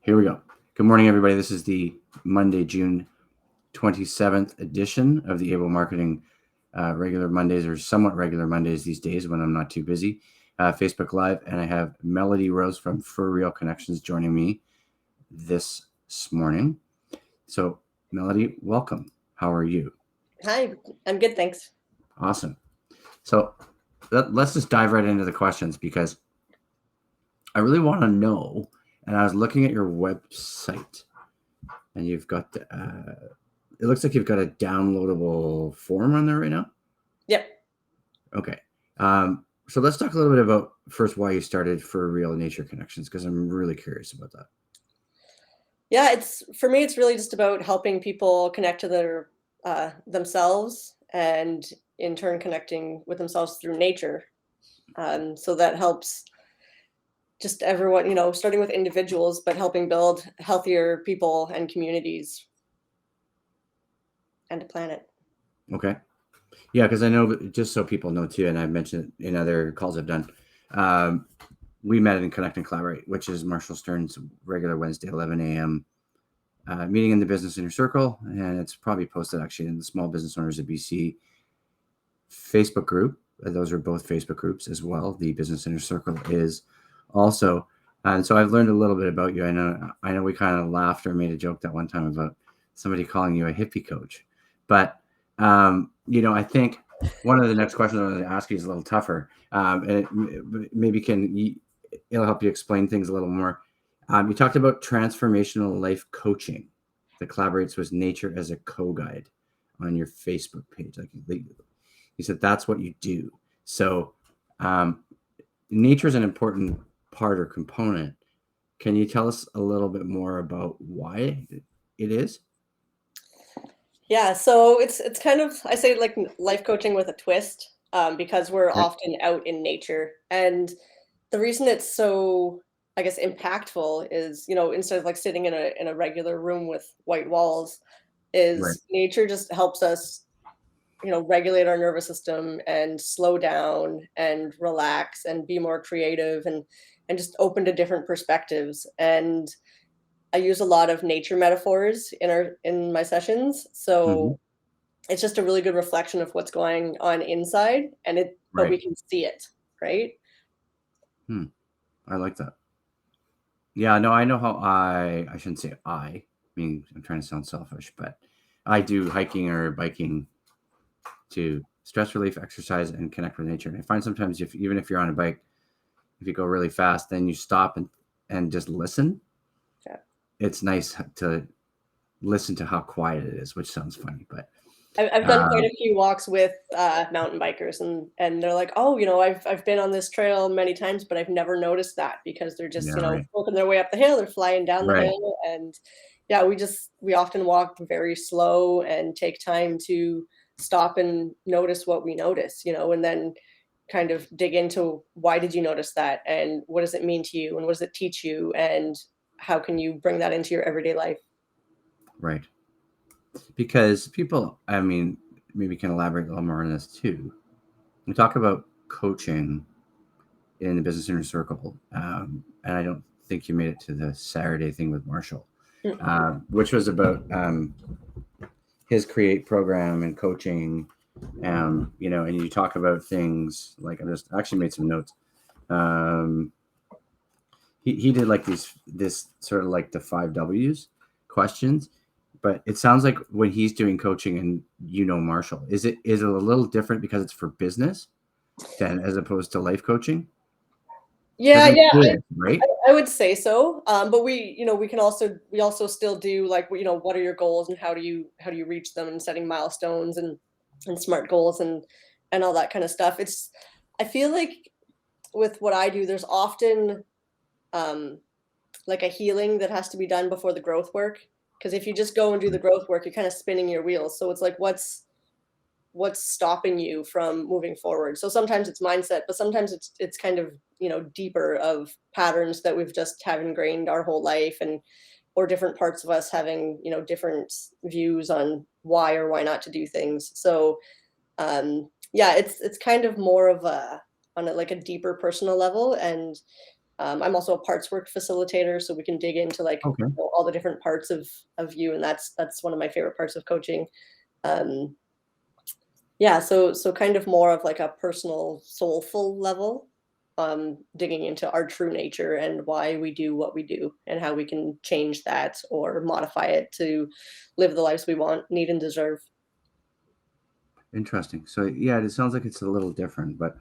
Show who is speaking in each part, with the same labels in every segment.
Speaker 1: Here we go. Good morning, everybody. This is the Monday, June 27th edition of the Abel Marketing regular Mondays, or somewhat regular Mondays these days when I'm not too busy. Facebook Live, and I have Melody Rose from For Real Connections joining me this morning. So, Melody, welcome. How are you?
Speaker 2: Hi, I'm good, thanks.
Speaker 1: Awesome. So, let's just dive right into the questions because I really want to know. And I was looking at your website, and you've got the, it looks like you've got a downloadable form on there right now.
Speaker 2: Yep.
Speaker 1: Okay. So let's talk a little bit about first why you started For Real Nature Connections, because I'm really curious about that.
Speaker 2: Yeah, for me, it's really just about helping people connect to their themselves, and in turn connecting with themselves through nature. So that helps just everyone, starting with individuals, but helping build healthier people and communities and a planet.
Speaker 1: Okay. Yeah, because I know, just so people know too, and I've mentioned it in other calls I've done, we met in Connect and Collaborate, which is Marshall Stern's regular Wednesday, 11 a.m. Meeting in the Business Inner Circle, and it's probably posted actually in the Small Business Owners of BC Facebook group. Those are both Facebook groups as well. The Business Inner Circle is also, and so I've learned a little bit about you. I know we kind of laughed or made a joke that one time about somebody calling you a hippie coach, but I think one of the next questions I'm going to ask you is a little tougher, and maybe it'll help you explain things a little more. You talked about transformational life coaching that collaborates with nature as a co-guide on your Facebook page. Like you said, that's what you do. So nature is an important part or component. Can you tell us a little bit more about why it is?
Speaker 2: Yeah, so it's kind of, I say, like life coaching with a twist, because we're often out in nature. And the reason it's so, I guess, impactful is, instead of like sitting in a regular room with white walls,
Speaker 1: Right.
Speaker 2: is nature just helps us, regulate our nervous system and slow down and relax and be more creative and just open to different perspectives. And I use a lot of nature metaphors in my sessions.
Speaker 1: Mm-hmm.
Speaker 2: So it's just a really good reflection of what's going on inside, but
Speaker 1: Right.
Speaker 2: we can see it, right?
Speaker 1: I like that. Yeah, no, I know how I shouldn't say I mean, I'm trying to sound selfish, but I do hiking or biking to stress relief, exercise, and connect with nature. And I find sometimes even if you're on a bike, if you go really fast, then you stop and just listen.
Speaker 2: Yeah.
Speaker 1: It's nice to listen to how quiet it is, which sounds funny, but
Speaker 2: I've done quite a few walks with mountain bikers, and they're like, oh, I've been on this trail many times, but I've never noticed that because they're just,
Speaker 1: yeah, right,
Speaker 2: working their way up the hill, they're flying down the
Speaker 1: right,
Speaker 2: hill. And yeah, we often walk very slow and take time to stop and notice what we notice, and then kind of dig into why did you notice that, and what does it mean to you, and what does it teach you, and how can you bring that into your everyday life?
Speaker 1: right. Because people, I mean, maybe can elaborate a little more on this too. We talk about coaching in the Business Inner Circle, and I don't think you made it to the Saturday thing with Marshall, which was about his Create program and coaching. And you talk about things like, I just actually made some notes. He did like this sort of like the 5 W's questions, but it sounds like when he's doing coaching and Marshall, is it a little different because it's for business than as opposed to life coaching?
Speaker 2: Yeah, yeah,
Speaker 1: Right?
Speaker 2: I would say so. But we also still do, like, what are your goals and how do you reach them, and setting milestones and smart goals and all that kind of stuff. I feel like with what I do, there's often um like a healing that has to be done before the growth work. Because if you just go and do the growth work, you're kind of spinning your wheels. So it's like, what's stopping you from moving forward? So sometimes it's mindset, but sometimes it's kind of, deeper, of patterns that we've just have ingrained our whole life, and or different parts of us having, different views on why or why not to do things. So yeah, it's kind of more of a, on a, like a deeper personal level. And I'm also a parts work facilitator, so we can dig into like
Speaker 1: Okay.
Speaker 2: all the different parts of you, and that's one of my favorite parts of coaching. Um, yeah, so kind of more of like a personal, soulful level, digging into our true nature and why we do what we do and how we can change that or modify it to live the lives we want, need, and deserve.
Speaker 1: Interesting. So yeah, it sounds like it's a little different, but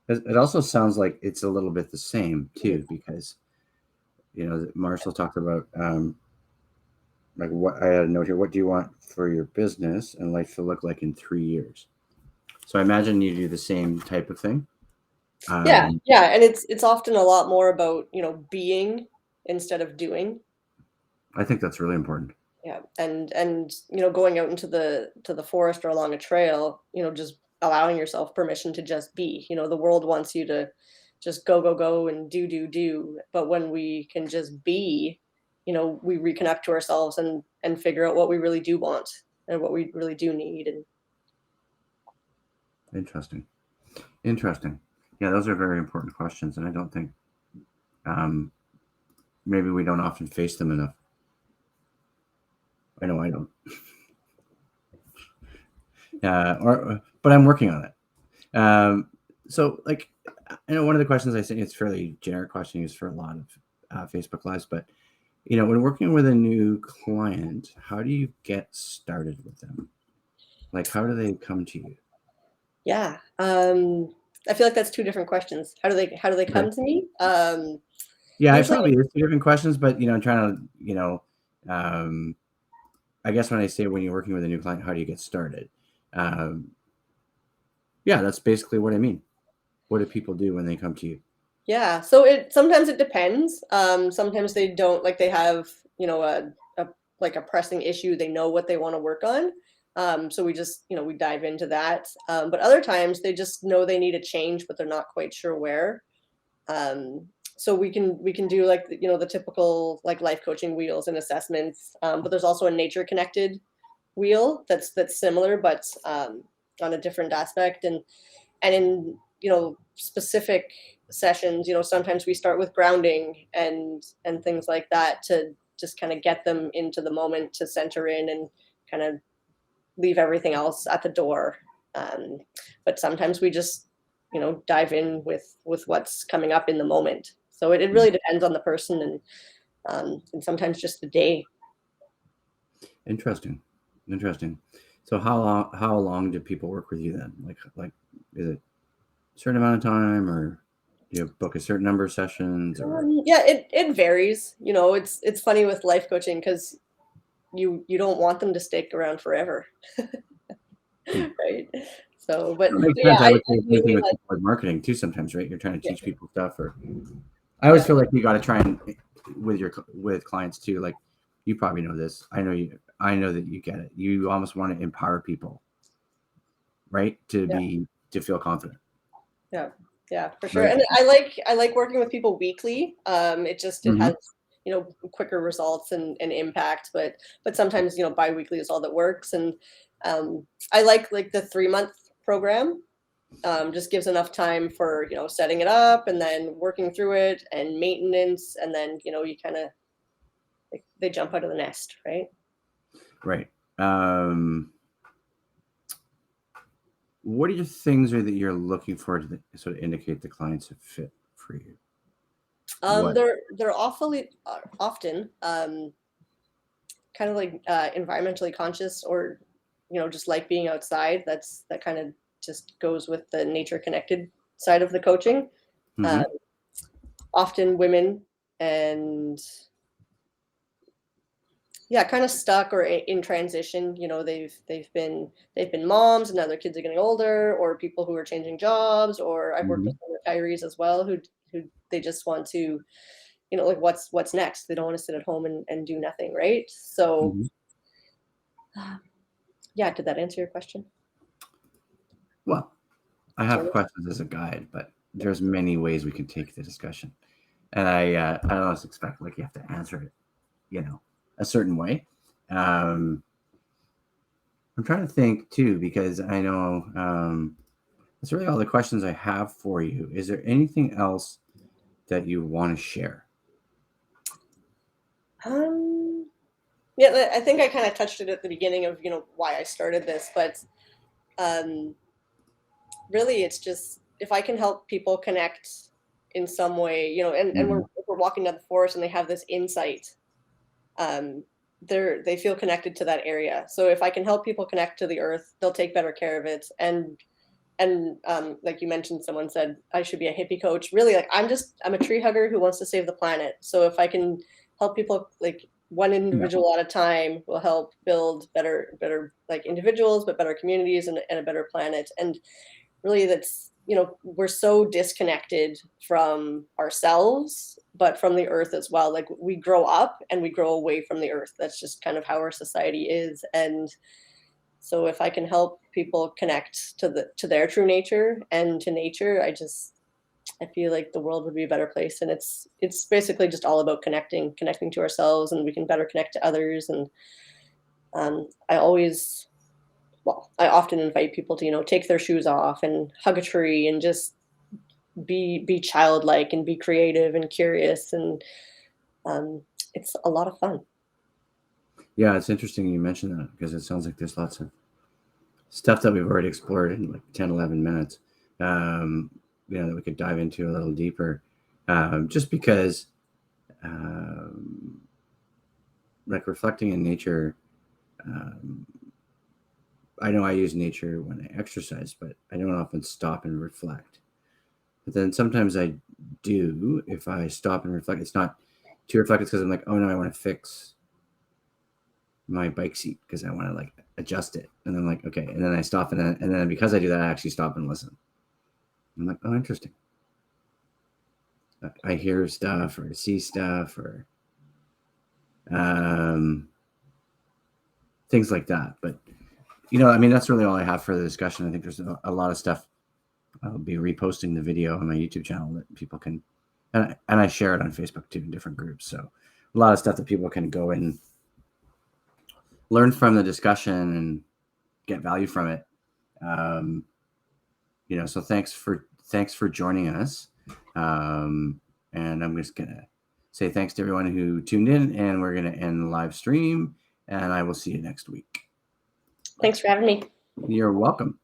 Speaker 1: it also sounds like it's a little bit the same
Speaker 2: Mhm.
Speaker 1: too, because Marshall talked about like what I had a note here. What do you want for your business and life to look like in 3 years? So I imagine you do the same type of thing.
Speaker 2: Yeah,
Speaker 1: Um,
Speaker 2: yeah, and it's often a lot more about, being instead of doing.
Speaker 1: I think that's really important.
Speaker 2: Yeah, and going out into the forest or along a trail, just allowing yourself permission to just be. The world wants you to just go, go, go and do, do, do. But when we can just be, we reconnect to ourselves and figure out what we really do want and what we really do need. And
Speaker 1: Interesting. Interesting. Yeah, those are very important questions, and I don't think um, maybe we don't often face them enough. I know I don't. But I'm working on it. So, like, I know one of the questions I think it's fairly generic question used for a lot of Facebook lives, but when working with a new client, how do you get started with them? Like, how do they come to you?
Speaker 2: yeah, I feel like that's two different questions. How do they
Speaker 1: Okay.
Speaker 2: come to me?
Speaker 1: Yeah, it
Speaker 2: Usually,
Speaker 1: probably is two different questions, but I'm trying to, um, I guess when I say when you're working with a new client, how do you get started? Um, yeah, that's basically what I mean. What do people do when they come to you?
Speaker 2: yeah, so it sometimes it depends. Sometimes they don't like they have, a like a pressing issue, they know what they want to work on. So we just, we dive into that. But other times they just know they need a change, but they're not quite sure where. So we can do like the typical like life coaching wheels and assessments. But there's also a nature connected wheel that's similar, but on a different aspect. And in specific sessions, sometimes we start with grounding and things like that to just kind of get them into the moment, to center in and kind of leave everything else at the door. But sometimes we just dive in with what's coming up in the moment, so it
Speaker 1: Hmm.
Speaker 2: really depends on the person, and sometimes just the day.
Speaker 1: Interesting. Interesting. So how long do people work with you then? Like is it a certain amount of time, or do you book a certain number of sessions, or
Speaker 2: Yeah, it varies. It's funny with life coaching because you don't want them to stick around forever.
Speaker 1: hmm.
Speaker 2: Right? So, but
Speaker 1: It makes
Speaker 2: yeah,
Speaker 1: sense. I
Speaker 2: I
Speaker 1: would say the same thing
Speaker 2: mainly
Speaker 1: with
Speaker 2: like,
Speaker 1: people with marketing too sometimes, right? You're trying to
Speaker 2: yeah,
Speaker 1: teach people stuff, or I
Speaker 2: yeah,
Speaker 1: always feel like you got to try and with clients too. Like you probably know this. I know you. I know that you get it. You almost want to empower people, right?
Speaker 2: yeah,
Speaker 1: To feel confident,
Speaker 2: yeah, yeah, for sure.
Speaker 1: right?
Speaker 2: And I like working with people weekly. It
Speaker 1: Hmm.
Speaker 2: has, quicker results and impact, but sometimes, biweekly is all that works. And I like the 3-month program. Just gives enough time for, setting it up and then working through it and maintenance, and then, you kind of they jump out of the nest, right?
Speaker 1: Right. Um, what are your things that you're looking for to sort of indicate the client's a fit for you? What?
Speaker 2: They're awfully often kind of like environmentally conscious, or just like being outside. That kind of just goes with the nature connected side of the coaching. Uh,
Speaker 1: Hmm.
Speaker 2: Often women, and yeah, kind of stuck or in transition. They've been moms and now their kids are getting older, or people who are changing jobs, or I've worked with
Speaker 1: Hmm.
Speaker 2: some retirees as well who they just want to, like what's next. They don't want to sit at home and do nothing, right? So
Speaker 1: Hmm.
Speaker 2: yeah, did that answer your question?
Speaker 1: Well, I have
Speaker 2: Sort of.
Speaker 1: questions as a guide, but there's many ways we can take the discussion, and I don't always expect like you have to answer it, a certain way. Um, I'm trying to think too because I know that's really all the questions I have for you. Is there anything else that you want to share?
Speaker 2: Yeah, I think I kind of touched it at the beginning of, why I started this, but um, really it's just if I can help people connect in some way, and
Speaker 1: Mhm.
Speaker 2: we're walking down the forest and they have this insight, um, they feel connected to that area. So if I can help people connect to the earth, they'll take better care of it. And like you mentioned, someone said I should be a hippie coach. Really, like I'm a tree hugger who wants to save the planet. So if I can help people, like one
Speaker 1: Yeah.
Speaker 2: individual at a time, will help build better like individuals, but better communities and a better planet. And really, that's we're so disconnected from ourselves, but from the earth as well. Like we grow up and we grow away from the earth. That's just kind of how our society is. And so if I can help people connect to their true nature and to nature, I feel like the world would be a better place. And it's basically just all about connecting to ourselves, and we can better connect to others. And I always, well, I often invite people to take their shoes off and hug a tree and just be childlike and be creative and curious, and um, it's a lot of fun.
Speaker 1: Yeah, it's interesting you mentioned that because it sounds like there's lots of stuff that we've already explored in like 10, 11 minutes, um, that we could dive into a little deeper. Just because, um, like reflecting in nature, um, I know I use nature when I exercise, but I don't often stop and reflect. But then sometimes I do. If I stop and reflect, it's not to reflect, it's because I'm like, oh no, I want to fix my bike seat because I want to like adjust it. And then like, okay. And then I stop and then because I do that, I actually stop and listen. I'm like, oh, interesting. I hear stuff or see stuff or um, things like that. But I mean, that's really all I have for the discussion. I think there's a lot of stuff. I'll be reposting the video on my YouTube channel that people can, and I share it on Facebook too in different groups. So a lot of stuff that people can go and learn from the discussion and get value from it. Um, so thanks for joining us. And I'm just gonna say thanks to everyone who tuned in, and we're gonna end the live stream. And I will see you next week.
Speaker 2: Thanks for having me.
Speaker 1: You're welcome.